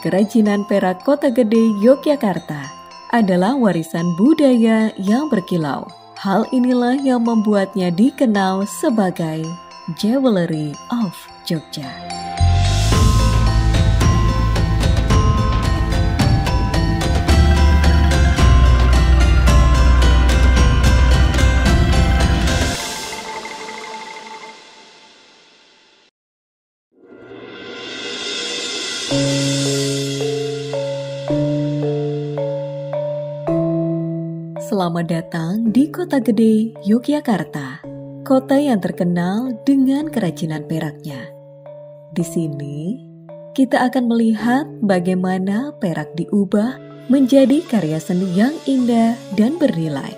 Kerajinan perak Kota Gede, Yogyakarta adalah warisan budaya yang berkilau. Hal inilah yang membuatnya dikenal sebagai Jewelry of Jogja. Selamat datang di Kota Gede, Yogyakarta, kota yang terkenal dengan kerajinan peraknya. Di sini, kita akan melihat bagaimana perak diubah menjadi karya seni yang indah dan bernilai.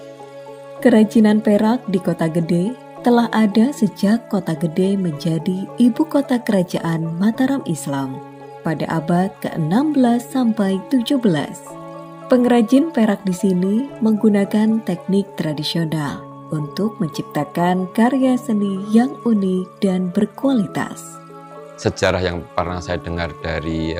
Kerajinan perak di Kota Gede telah ada sejak Kota Gede menjadi ibu kota kerajaan Mataram Islam pada abad ke-16 sampai 17. Pengrajin perak di sini menggunakan teknik tradisional untuk menciptakan karya seni yang unik dan berkualitas. Sejarah yang pernah saya dengar dari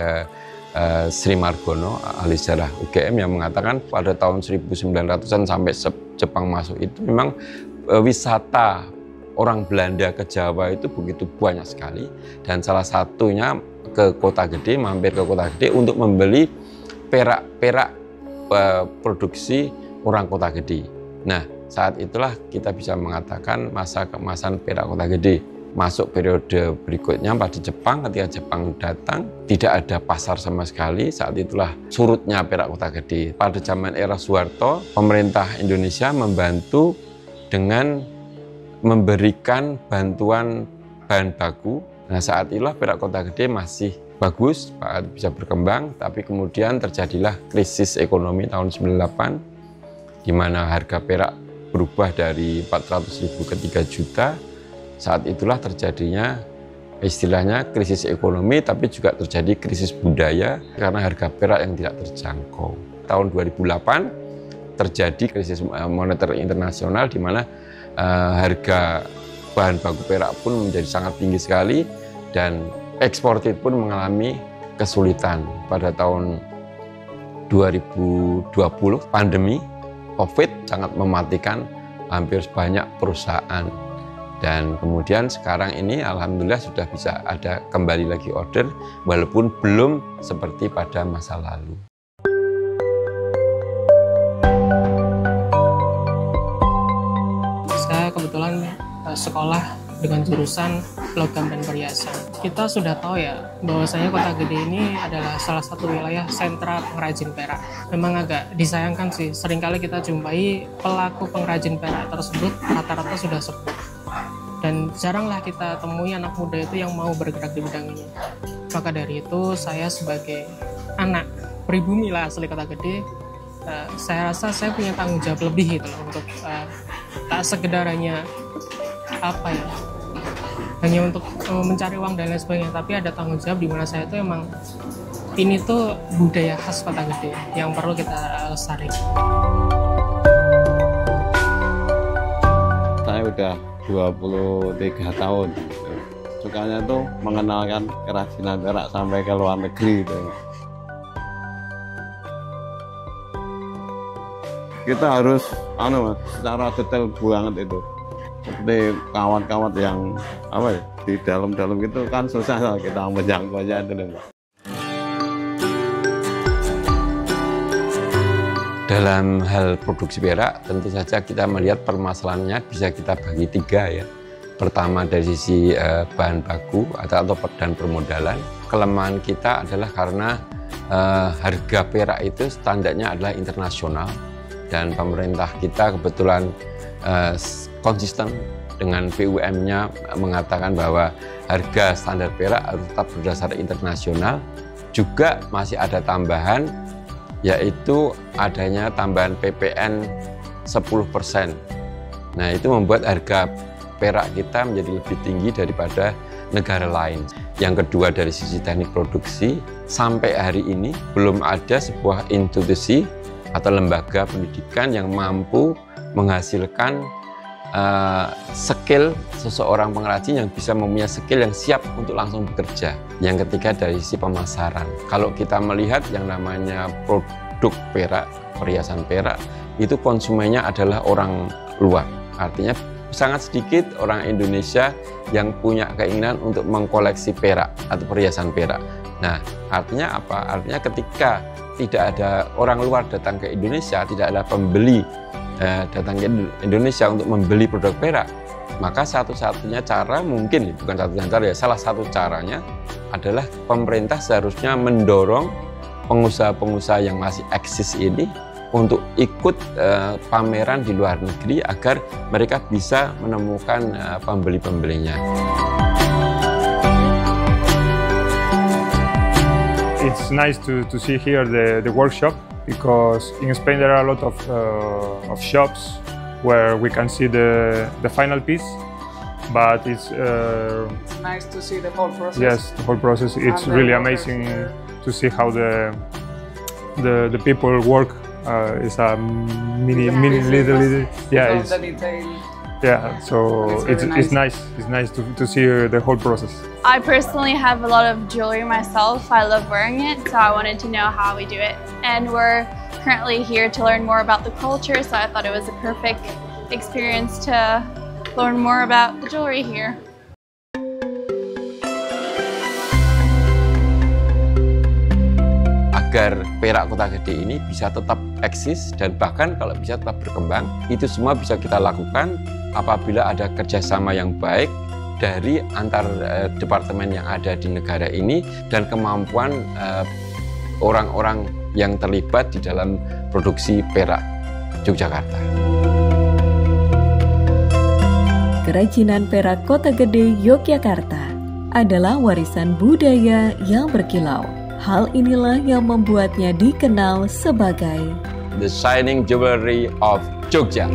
Sri Margono, ahli sejarah UGM, yang mengatakan pada tahun 1900-an sampai Jepang masuk itu memang wisata orang Belanda ke Jawa itu begitu banyak sekali, dan salah satunya ke Kota Gede, mampir ke Kota Gede untuk membeli perak-perak produksi orang Kota Gede. Nah, saat itulah kita bisa mengatakan masa keemasan perak Kota Gede. Masuk periode berikutnya pada Jepang, ketika Jepang datang, tidak ada pasar sama sekali. Saat itulah surutnya perak Kota Gede. Pada zaman era Soeharto, pemerintah Indonesia membantu dengan memberikan bantuan bahan baku. Nah, saat itulah perak Kota Gede masih bagus, bisa berkembang, tapi kemudian terjadilah krisis ekonomi tahun 98, di mana harga perak berubah dari 400.000 ke 3 juta. Saat itulah terjadinya istilahnya krisis ekonomi, tapi juga terjadi krisis budaya karena harga perak yang tidak terjangkau. Tahun 2008 terjadi krisis moneter internasional, di mana harga bahan baku perak pun menjadi sangat tinggi sekali, dan eksportir pun mengalami kesulitan. Pada tahun 2020, pandemi COVID sangat mematikan hampir banyak perusahaan. Dan kemudian sekarang ini alhamdulillah sudah bisa ada kembali lagi order, walaupun belum seperti pada masa lalu. Saya kebetulan sekolah dengan jurusan logam dan perhiasan. Kita sudah tahu ya bahwasanya Kota Gede ini adalah salah satu wilayah sentra pengrajin perak. Memang agak disayangkan sih, seringkali kita jumpai pelaku pengrajin perak tersebut rata-rata sudah sepuh, dan jaranglah kita temui anak muda itu yang mau bergerak di bidang ini. Maka dari itu saya sebagai anak pribumi lah asli Kota Gede, saya rasa saya punya tanggung jawab lebih gitu loh, untuk tak sekedar hanya hanya untuk mencari uang dan lain sebagainya, tapi ada tanggung jawab di mana saya itu emang ini tuh budaya khas Kota Gede yang perlu kita lestarikan. Saya udah 23 tahun. Sukanya tuh mengenalkan kerajinan perak sampai ke luar negeri gitu. Kita harus secara detail banget itu. Seperti kawat-kawat yang di dalam-dalam gitu kan susah kita menjangkaunya itu, Pak. Dalam hal produksi perak, tentu saja kita melihat permasalahannya bisa kita bagi 3 ya. Pertama dari sisi bahan baku atau dan permodalan. Kelemahan kita adalah karena harga perak itu standarnya adalah internasional, dan pemerintah kita kebetulan konsisten dengan BUM-nya mengatakan bahwa harga standar perak harus tetap berdasar internasional. Juga masih ada tambahan, yaitu adanya tambahan PPN 10%. Nah, itu membuat harga perak kita menjadi lebih tinggi daripada negara lain. Yang kedua dari sisi teknik produksi, sampai hari ini belum ada sebuah institusi atau lembaga pendidikan yang mampu menghasilkan skill seseorang pengrajin yang bisa mempunyai skill yang siap untuk langsung bekerja. Yang ketiga dari sisi pemasaran. Kalau kita melihat yang namanya produk perak, perhiasan perak, itu konsumennya adalah orang luar. Artinya sangat sedikit orang Indonesia yang punya keinginan untuk mengkoleksi perak atau perhiasan perak. Nah, artinya apa? Artinya ketika tidak ada orang luar datang ke Indonesia, tidak ada pembeli datang ke Indonesia untuk membeli produk perak, maka satu-satunya cara, mungkin bukan satu-satunya cara ya, salah satu caranya adalah pemerintah seharusnya mendorong pengusaha-pengusaha yang masih eksis ini untuk ikut pameran di luar negeri agar mereka bisa menemukan pembeli-pembelinya. It's nice to see here the workshop, because in Spain there are a lot of shops where we can see the final piece, but it's nice to see the whole process. Yes, the whole process. It's really amazing to see how the people work. It's a mini little yeah. It's, the detail. Yeah, so it's nice. It's nice to see the whole process. I personally have a lot of jewelry myself. I love wearing it, so I wanted to know how we do it. And we're currently here to learn more about the culture, so I thought it was a perfect experience to learn more about the jewelry here. Agar perak Kota Gede ini bisa tetap eksis dan bahkan kalau bisa tetap berkembang, itu semua bisa kita lakukan apabila ada kerjasama yang baik dari antar departemen yang ada di negara ini dan kemampuan orang-orang yang terlibat di dalam produksi perak Yogyakarta. Kerajinan perak Kota Gede Yogyakarta adalah warisan budaya yang berkilau. Hal inilah yang membuatnya dikenal sebagai The Shining Jewelry of Jogja.